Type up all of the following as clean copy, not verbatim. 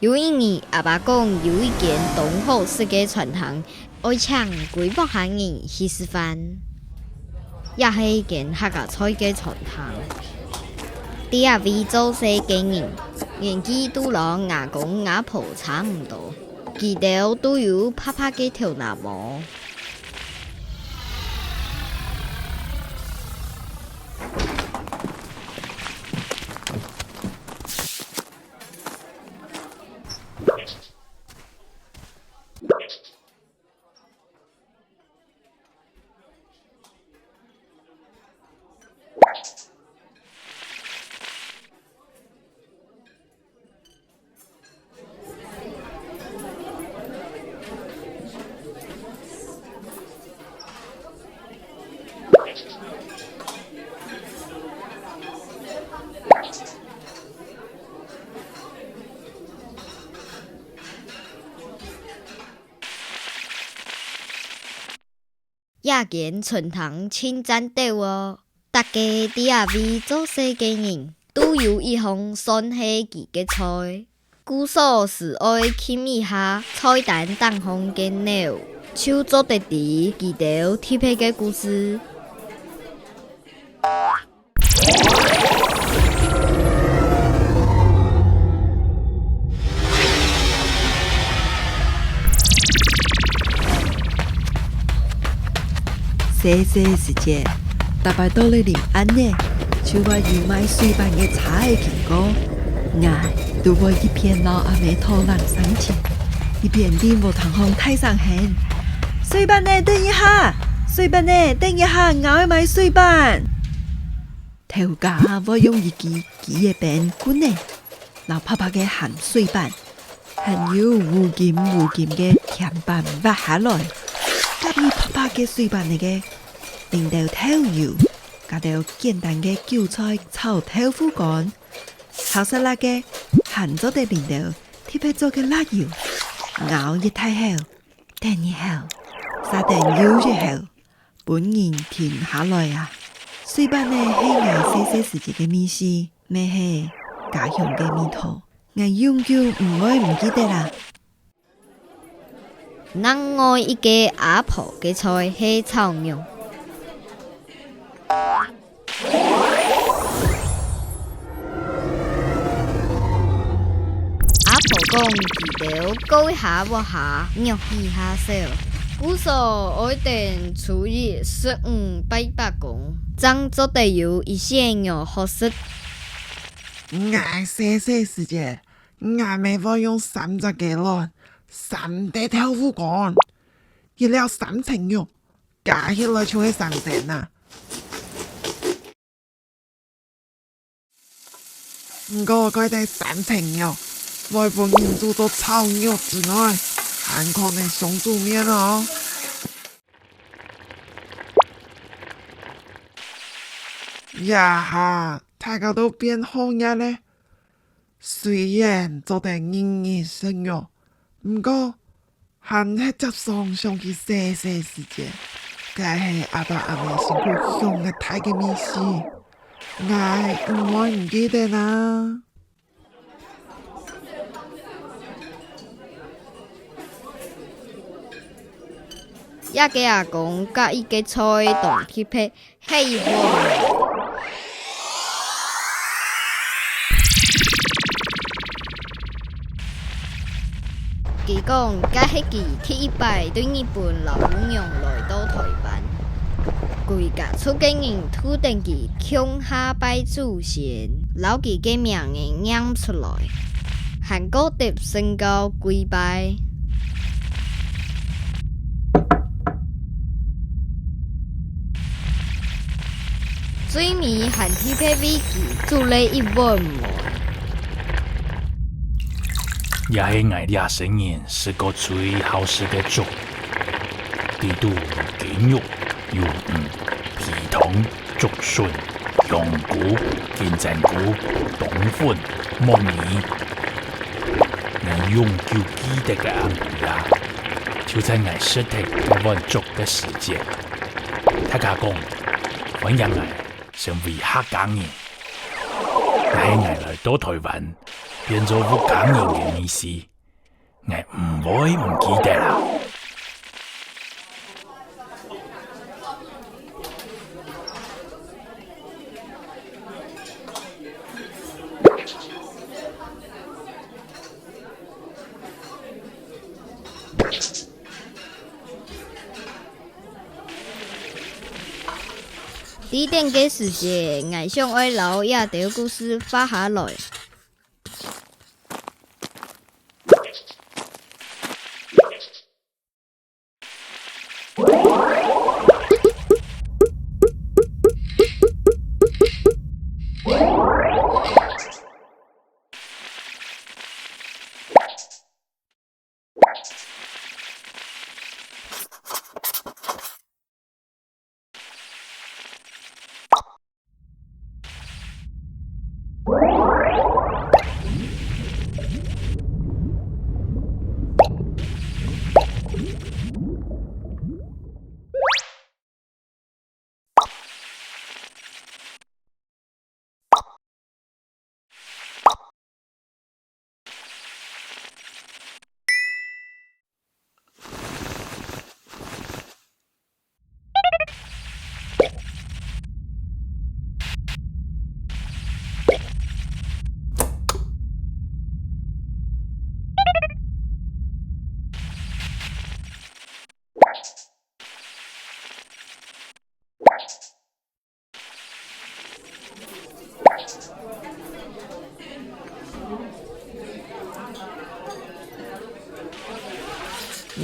有一年，阿爸讲有一件东好世界传统，爱请几百项人去吃饭，也是一件客家菜嘅传统。第二位做事嘅人，年纪都同阿公阿婆差唔多，佢哋都有拍拍嘅條牙毛。夜间春堂清赞到哦，大家第二位做事嘅人都有一项算系自嘅菜，故所是爱听一下菜单当中嘅料，就做得啲记到特别嘅故事。细细时节，大摆到咧临安呢，就我要买水办嘅茶嘅苹果，我都我一片老阿妹头人生气，一边边无通风太上hen。水办呢，等一下，水办呢，等一下，我要买水办。头家我用一支嘅柄棍呢，老拍拍嘅含水办，还有无金嘅甜板挖下来。甲伊拍拍嘅水办嚟嘅，淋到豆油，加到简单嘅韭菜炒豆腐干，好食辣嘅หั่咗啲淋到特別做嘅辣油，熬一太後，等一後，撒定油之後，本然甜下來啊！水辦呢係我細細時節嘅美食，咩係家鄉嘅味道，我永遠唔會唔記得啦。另外一個阿婆嘅菜係炒肉。阿婆講記得高一下我下，肉一下少。故所愛定廚藝1500公，爭做得有一些肉好食。我細細時節，我咪會用30幾輪。3碟豆腐乾，一了3層肉，加起來就係3成啦。不過佢哋3層肉，外本人做到炒肉之外，還可能上煮麵哦。呀哈，大家都變好嘢咧。雖然做得人人生肉。唔過，還係接上去細細時節，佢係阿爸阿媽辛苦用嘅大嘅面事，我唔會唔記得啦。一個阿公甲一個菜當去配喜歡。佢講，甲迄期第一擺對日本老姑娘來到台灣，規家厝嘅人都等佢鄉下拜祖先，留佢嘅名嘅念出來，韓國碟升高跪拜。最尾還特別為佢做了一碗糜。也係我哋成人食過最好食嘅粥，地都雞肉、油皮糖、竹筍、香菇、金針菇、冬粉、糯米，我用久記得嘅紅魚啦，就在我食停嗰碗粥嘅時節，大家講，歡迎我成為客家人，我係我來到台灣。變做不感人嘅意思，我唔會唔記得啦。啲頂嘅時節，我想愛留一條故事發下來。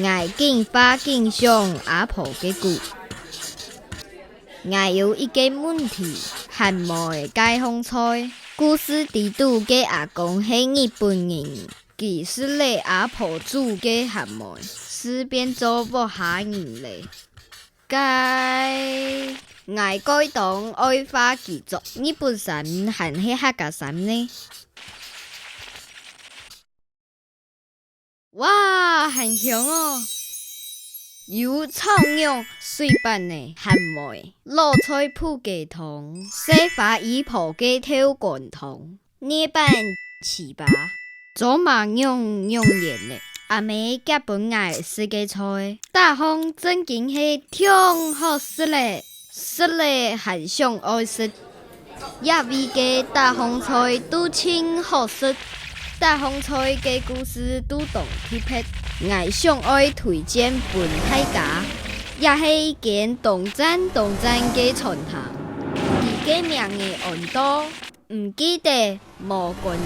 我竟發現上阿婆嘅故，我有一個問題，係咪解放菜？故事地度嘅阿公係日本人，佢是嚟阿婆煮嘅係咪？是變做不下人嘞？該我該當愛花記作日本神還係客家神呢？哇，很香哦！有草藥水辦的鹹梅、蘿菜鋪雞湯、西花姨婆嘅跳滾湯、捏板糍粑，做馬用鹽的。阿妹夾本愛食嘅菜，大方正經係挺好食嘞，食嘞還想愛食，一味嘅大方菜都挺好食。大風菜嘅故事都當特別，我想愛推薦本大家，也係一間動讚嘅餐堂，佢嘅名嘅很多，唔記得冇關係。